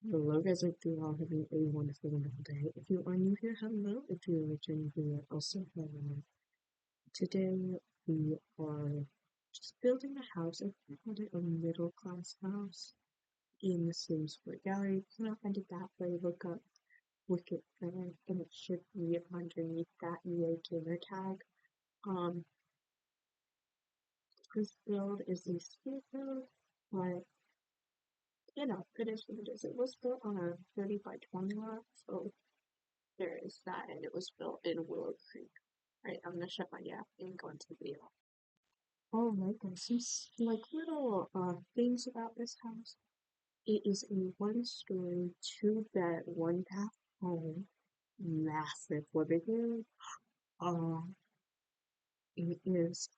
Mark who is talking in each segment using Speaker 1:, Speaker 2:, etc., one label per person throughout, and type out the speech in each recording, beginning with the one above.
Speaker 1: Hello guys, I hope you're all having a wonderful, wonderful day. If you are new here, hello. If you're returning here, also hello. Today we are just building a house. I called it a middle class house in the Sims 4 gallery. If you cannot find it that way, look up Wicketfred and it should be underneath that EA Gamer Tag. Um, this build is a speed build, but you know, it is what it is. It was built on a 30 by 20 lot, so there is that, and it was built in Willow Creek. Right, I'm gonna shut my gap and go into the video. Alright, there's some like little things about this house. It is a one-story, two-bed, one-bath home. Massive living room. It is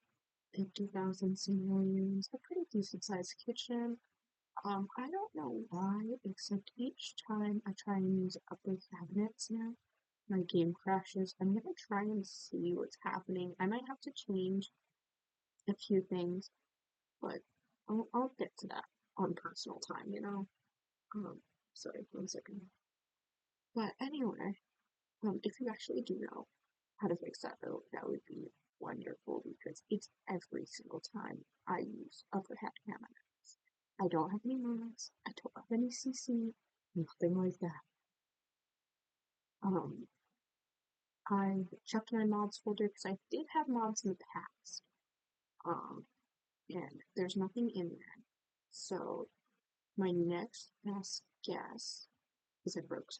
Speaker 1: 50,000 simoleons, a pretty decent-sized kitchen. I don't know why, except each time I try and use upper cabinets now, my game crashes. I'm gonna try and see what's happening. I might have to change a few things, but I'll get to that on personal time, you know? Sorry, 1 second. But anyway, if you actually do know how to fix that though, that would be wonderful because it's every single time I use upper hat cameras. I don't have any mods, I don't have any CC, nothing like that. Um, I checked my mods folder because I did have mods in the past. And there's nothing in there. So my next best guess is it broke.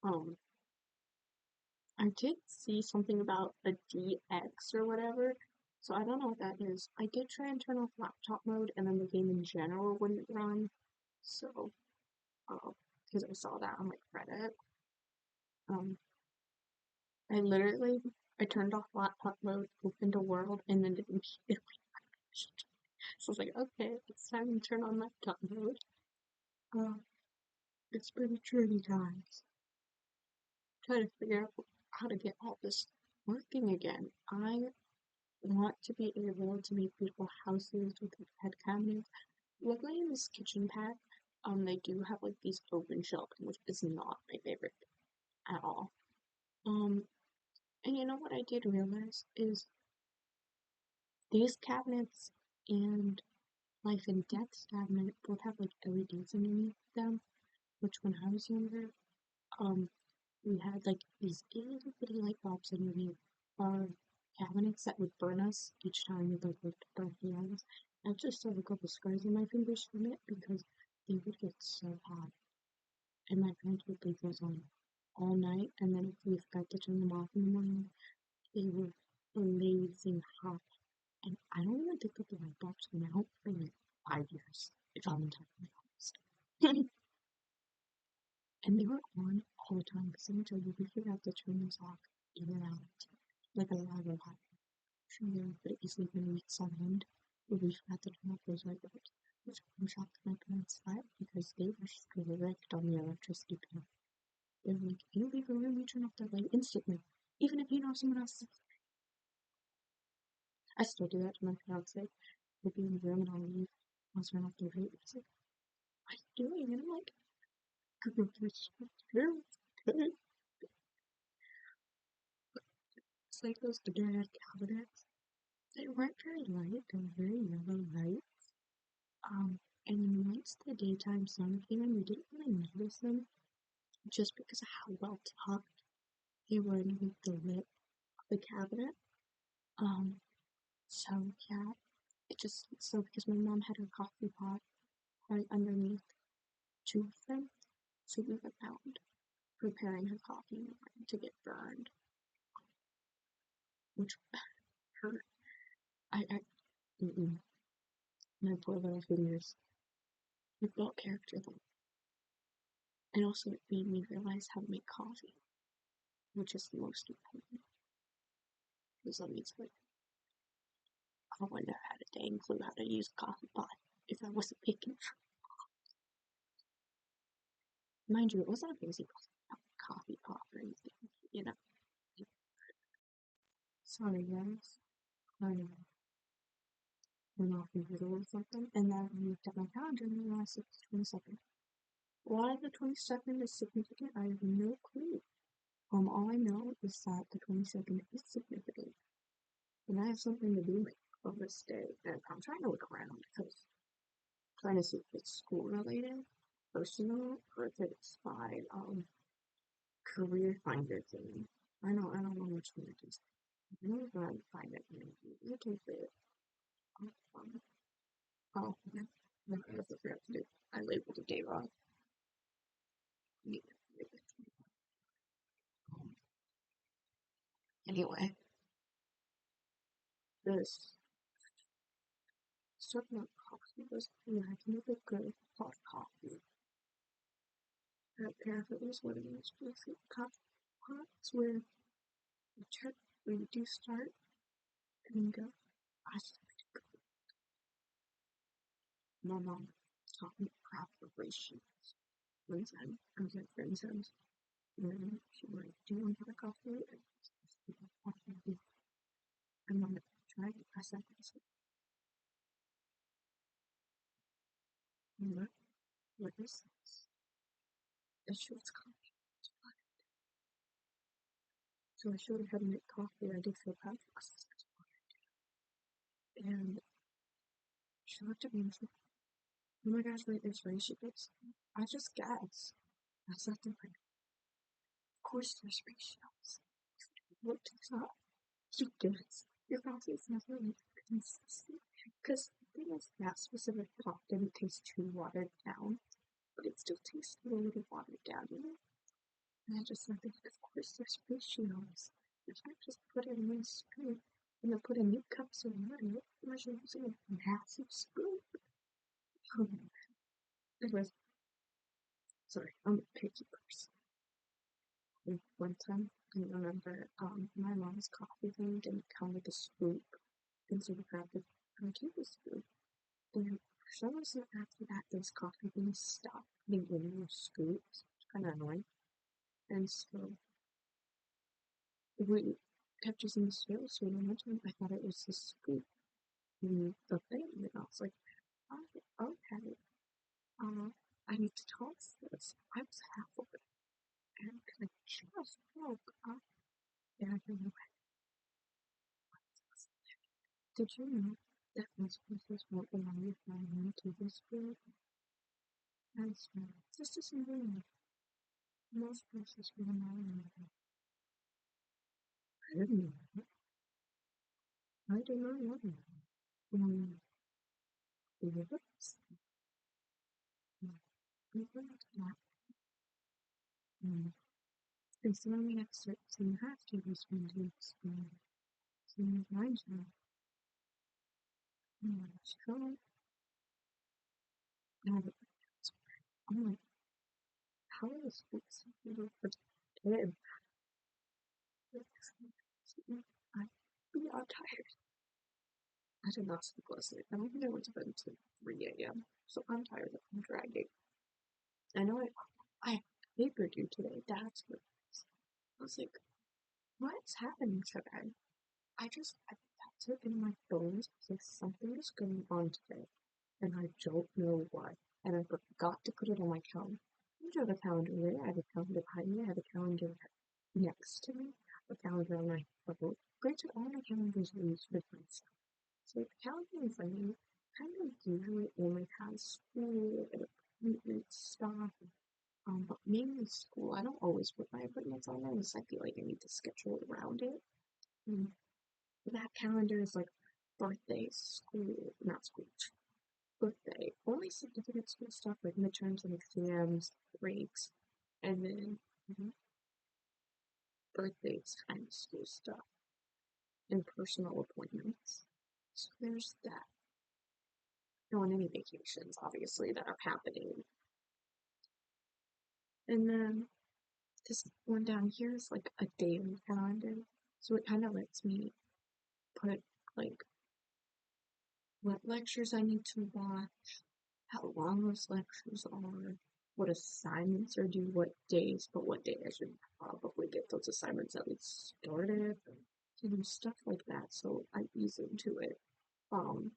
Speaker 1: Um, I did see something about a DX or whatever, so I don't know what that is. I did try and turn off laptop mode, and then the game in general wouldn't run. So, because I saw that on my Reddit, um, I turned off laptop mode, opened a world, and then didn't. So I was like, okay, it's time to turn on laptop mode. Uh, it's been a journey, guys. Trying to figure out how to get all this working again. I want to be able to make beautiful houses with head cabinets. Luckily in this kitchen pack, they do have like these open shelving, which is not my favorite at all. And you know what I did realize is these cabinets and Life and Death's cabinet both have like LEDs underneath them, which when I was younger, um, we had like these itty bitty light bulbs underneath our cabinets that would burn us each time we like looked at our hands. I just still have a couple scars on my fingers from it because they would get so hot. And my parents would leave those on all night, and then if we forgot to turn them off in the morning, they were blazing hot. And I don't even think that the light bulbs went out for like 5 years, if I'm entirely honest. And they were on all the time because someone told you we forgot to turn those off in and out. Like a lot of hot. Sure, they could easily been weeks on end, but we forgot to turn off those light bulbs. Which I'm shocked my parents slept because they were strict on the electricity bill. They were like, you leave a room, you turn off the light instantly, even if you know someone else is. I still do that to my fiance. We'll be in the room and I'll leave. I'll turn off the light. He's like, what are you doing? And I'm like, I'm just okay. It's like those dad cabinets. They weren't very light, they were very yellow light. And once the daytime sun came in, we didn't really notice them just because of how well tucked they were underneath the lid of the cabinet. Um, so yeah, so because my mom had her coffee pot right underneath two of them, so we were found preparing her coffee in the morning to get burned, which hurt. I my poor little fingers. It built character though. And also it made me realize how to make coffee, which is the most important. Because that means like I wouldn't have had a dang clue how to use a coffee pot if I wasn't making it. Mind you, it wasn't a fancy coffee pot or anything, you know. Sorry guys. I went off in the middle or something, and then I looked at my calendar and realized it's 22nd. Why the 22nd is significant, I have no clue. All I know is that the 22nd is significant, and I have something to do on this day, and I'm trying to look around because I'm trying to see if it's school related, personal, or if it's by career finder thing. I don't know which one it is. I know if I find it, you can say it. Oh, yeah. No, that's what I forgot to do. I labeled the day wrong. Yeah. Anyway, this talking about coffee was yeah, I can make a good hot coffee. Apparently, it was what it is. Basically, coffee pots where you check where you do start and then go. I just my mom taught me craft preparations. One time, I was at a friend's house, and she was like, "Do you want to have a coffee?" And I said, "I'm not trying to press that." I said, what is this? And she was coffee. So I showed her how to make coffee. I did feel proud for us. And she looked at me and said, "Oh my gosh, wait, there's ratios." I just guessed. That's not the point. Of course there's ratios. What does that? You guess. Your coffee is never like consistent. Because the thing is, that specific pot didn't taste too watered down, but it still tastes a little watered down, you know? And I just think, of course there's ratios. You can't just put it in a spoon and then put a new cup of water unless you're using a massive spoon. Anyways, sorry, I'm a picky person. One time, I remember my mom's coffee thing didn't come with a scoop, and so we grabbed a tablespoon. And for some reason, after that, those coffee beans stopped being in those scoops. It's kind of annoying. And so we kept using the tablespoon, and one time I thought it was the scoop in the thing, and I was like, oh, okay, uh, I need to toss this. I was half of it, and I just broke up. And I don't know. Did you know that most places won't allow you to fly one tablespoon? That's right. Just as in most places will allow you. I didn't know that. I did not know that. Um, yes. I learned that. Um, and so we have to 2.5 tablespoons of spoon. So mine's not. So I'm like, how is this little for kid? I'm beyond tired. I did not sleep last night. I don't think I went to bed until 3 a.m. So I'm tired. I'm dragging. I know I have paper due today. That's what it is. I was like, what's happening today? I felt it in my bones. I was like, something is going on today. And I don't know what. And I forgot to put it on my calendar. I don't have a calendar there. I have a calendar behind me. I have a calendar next to me. A calendar on my phone. Granted, all my calendars are used for different stuff. So the calendar in front of me kind of usually only has school and appointment stuff. But mainly school. I don't always put my appointments on there unless I feel like I need to schedule around it. Mm. That calendar is like birthdays, school, not school, birthday, only significant school stuff like midterms and exams, breaks, and then birthdays kind of school stuff and personal appointments. So there's that. No, on any vacations, obviously, that are happening. And then this one down here is like a daily calendar. So it kind of lets me put like what lectures I need to watch, how long those lectures are, what assignments are due, what days, but what day I should probably get those assignments at least started, stuff like that. So I ease into it. Um,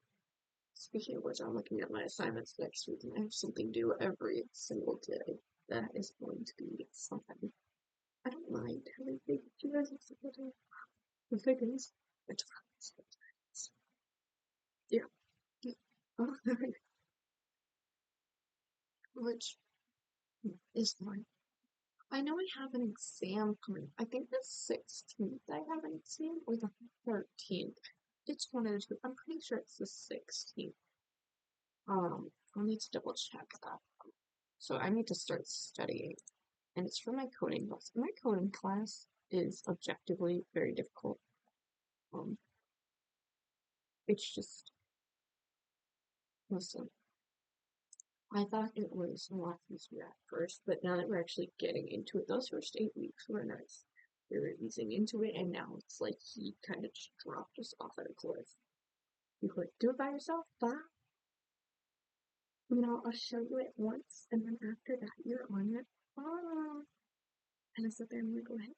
Speaker 1: Speaking of which, I'm looking at my assignments next week, and I have something due every single day. That is going to be something. I don't mind having big due every single day. The thing is, it's fun. Yeah. Yeah. Oh, which is fine. I know I have an exam coming. I think the 16th I have an exam, or the 13th. It's one of the two. I'm pretty sure it's the 16th. I'll need to double check that. So I need to start studying. And it's for my coding class. My coding class is objectively very difficult. Um, it's just, listen, I thought it was a lot easier at first, but now that we're actually getting into it, those first 8 weeks were nice. We were easing into it, and now it's like he kind of just dropped us off at a cliff. He's like, do it by yourself, bye. I'll show you it once, and then after that, you're on it. Ah. And I sit there and I'm like, go ahead.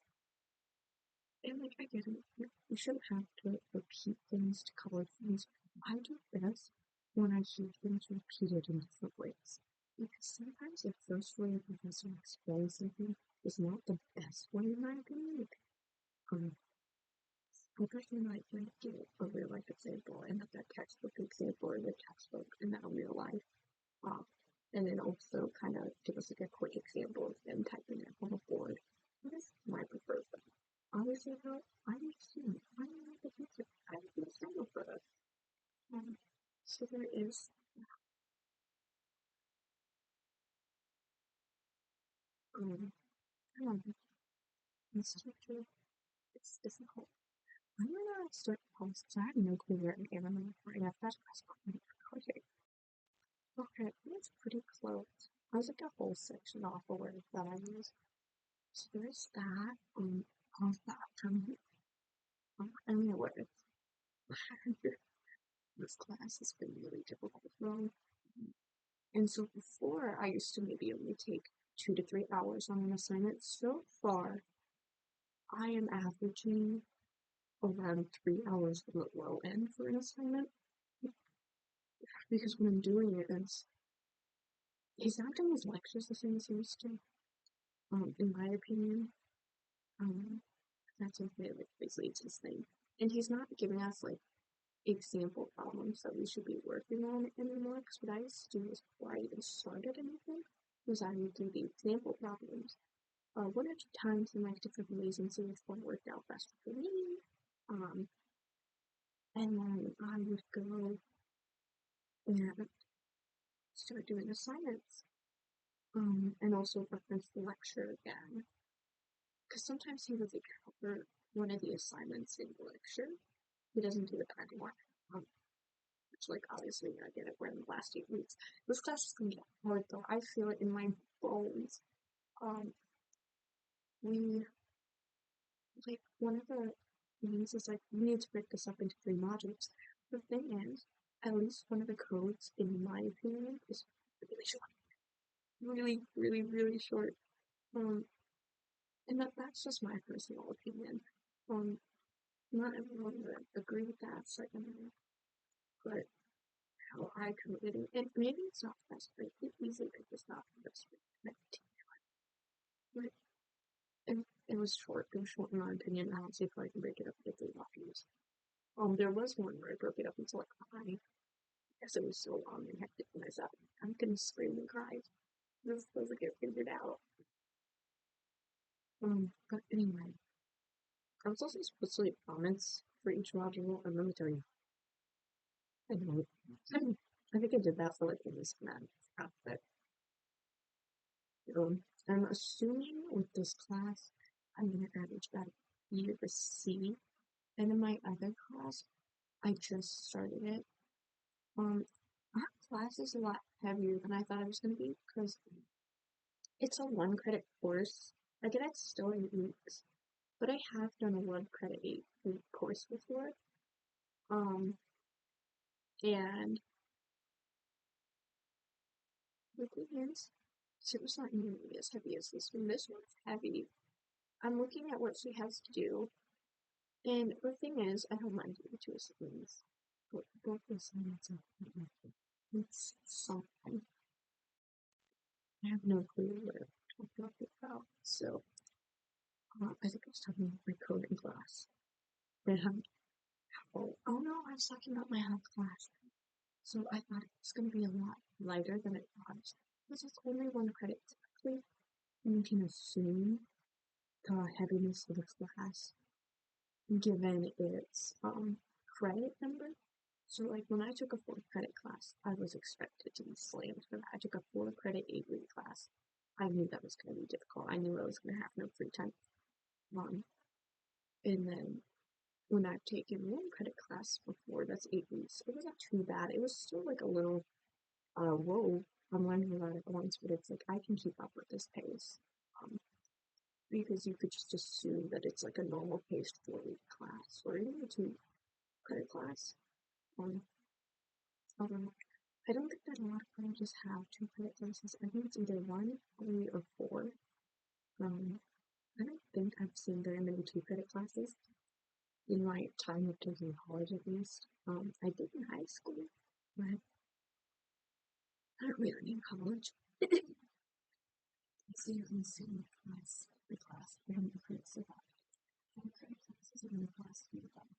Speaker 1: And like, I get it. You shouldn't have to repeat things to cover things. I do best when I hear things repeated in different ways. Because sometimes the first way a professor explains something is not the best way, in my opinion. Um, I personally like to give a real life example and not that textbook example or the textbook and not real life. Uh, and then also kind of give us like a quick example of them typing it on the board. That is my preferred way. Obviously, though, I understand. I'm not the teacher. I have no struggle for this. So there is, um, um, instructor. It's difficult. I'm gonna start the post because I have no clue where I am in the recording. I've got to press on recording. Okay, it's pretty close. I was like a whole section off of where I thought I was. So there's that. Pause that for me. I mean, what? This class has been really difficult though. And so before, I used to maybe only take 2 to 3 hours on an assignment. So far, I am averaging around 3 hours on the low end for an assignment. Because when I'm doing it, he's not doing his lectures the same as he used to. In my opinion, um, that's okay. Like basically, it's his thing, and he's not giving us like example problems that we should be working on anymore. Because what I used to do is before I even started anything, was I would do the example problems 1 or 2 times in like different ways and see which one worked out best for me. Um, and then I would go and start doing assignments. And also reference the lecture again. Because sometimes he would like cover one of the assignments in the lecture. He doesn't do it anymore. Which like obviously I get it. We're in the last 8 weeks. This class is gonna get hard though. I feel it in my bones. Um, we like one of the things is like we need to break this up into 3 modules. The thing is, at least one of the codes, in my opinion, is really short. Really, really, really short. Um, and that's just my personal opinion. Um, not everyone would agree with that second, but how I coded it, and maybe it's not the best way. It easily is just not the best way. But it was short. It was short in my opinion. I don't see if I can break it up into 3 modules. There was one where I broke it up into like 5. Because it was so long and hectic when I sat. I'm gonna scream and cry. This doesn't get figured out. But anyway, I was also supposed to leave comments for each module, and let me tell you, I don't. I think I did that for like the least amount of outfit. I'm assuming with this class, I'm gonna average about a B or a C. And in my other class, I just started it. Our class is a lot heavier than I thought it was gonna be because it's a 1 credit course. I get it's still 8 weeks, but I have done a 1 credit 8 week course before. And the thing is, so it was not nearly as heavy as this one. This one's heavy. I'm looking at what she has to do, and the thing is, I don't mind doing 2 assignments. but the science of it, it's something. I have no clue what I'm talking about. So, I think I was talking about my coding class. But, oh no, I was talking about my health class. So I thought it was going to be a lot lighter than it was. Because it's only one credit typically. You can assume the heaviness of the class given its credit number. So like when I took a 4 credit class, I was expected to be slammed for that. I took a 4 credit 8 week class. I knew that was going to be difficult. I knew I was going to have no free time. And then when I've taken 1 credit class before, that's 8 weeks. It wasn't too bad. It was still like a little, whoa, I'm learning a lot at once, but it's like I can keep up with this pace. Um, because you could just assume that it's like a normal paced 4 week class or even a 2 credit class. Um, although I don't think that a lot of colleges have 2 credit classes. I think it's either 1, 3, or 4. Um, I don't think I've seen very many 2 credit classes in my time of taking college at least. I did in high school, but not really in college. So you can see the class, how many credits I got. 4 credit classes in the class to be done.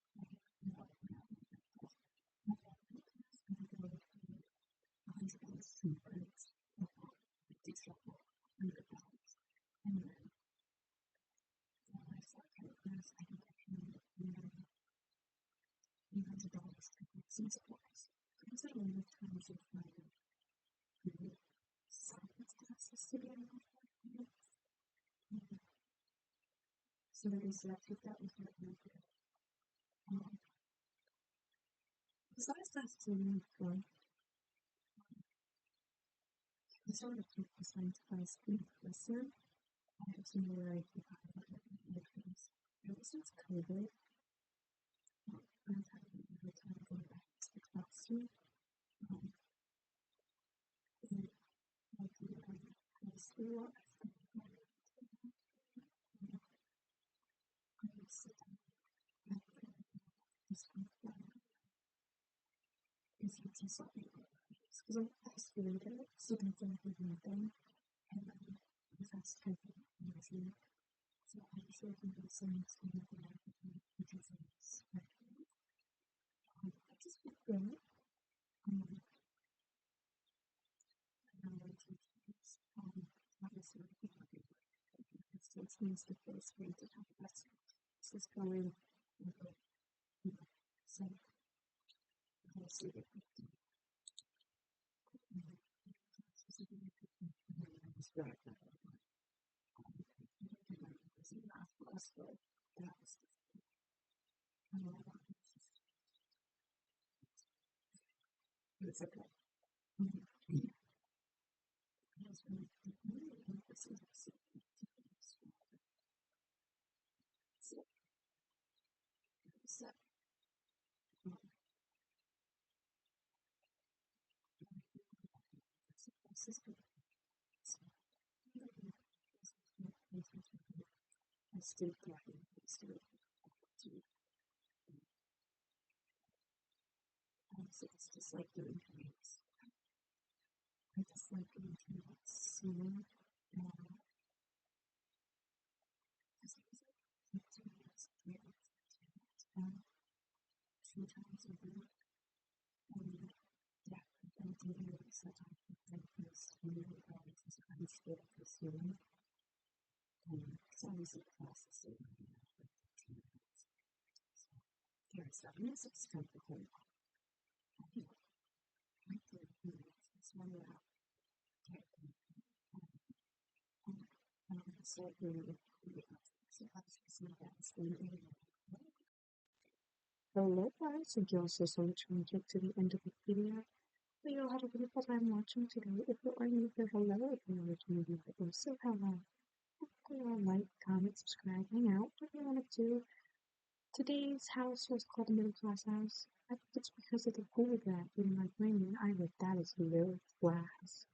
Speaker 1: $100 $100. And then for my 4 credit class, I think I paid $800 for books and supplies. Because a lot of times you find science classes to be in so that is take that with your science classes are really fun. I started to take the science class in person. I have some more I can talk about because ever since COVID, I've had a hard time going back to the classroom. And like high school, I would sit down and this is just something because I'm fast reader, so I don't read anything. And I'm fast typing usually. So I usually can do some kind of because it's I just feel good. And I teachers, obviously, it's means the first way to have us. This is going, so I'll see it. It's okay. So, I still trying to it's just like doing things. I just like doing things sooner. Sometimes I do, and yeah, I'm doing it sometimes like this, and then I'm scared of this one. It's always a process. There's a music stuff the whole lot. I feel like it's one that it's like really, so that's just not that it's hello guys, thank you all so much for making it to the end of the video. Hope you all had a wonderful time watching today. If you are new here, hello. If you're watching the video, also hello. Go like, comment, subscribe, hang out, whatever you want to do. Today's house was called the middle class house. I think it's because of the paragraph in my brain. I read that as middle class.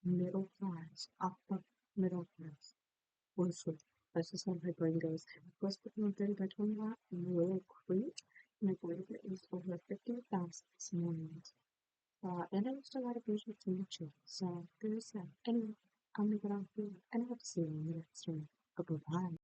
Speaker 1: Middle class. Upper middle class. Honestly, that's just how my brain goes. I was putting on 30 by 20 lot in a little crate, and I believe it was over over 15,000 this morning. And I used a lot of visual to mature. So there's that. Anyway, I'm gonna get off here and I hope to see you in the next one. Goodbye.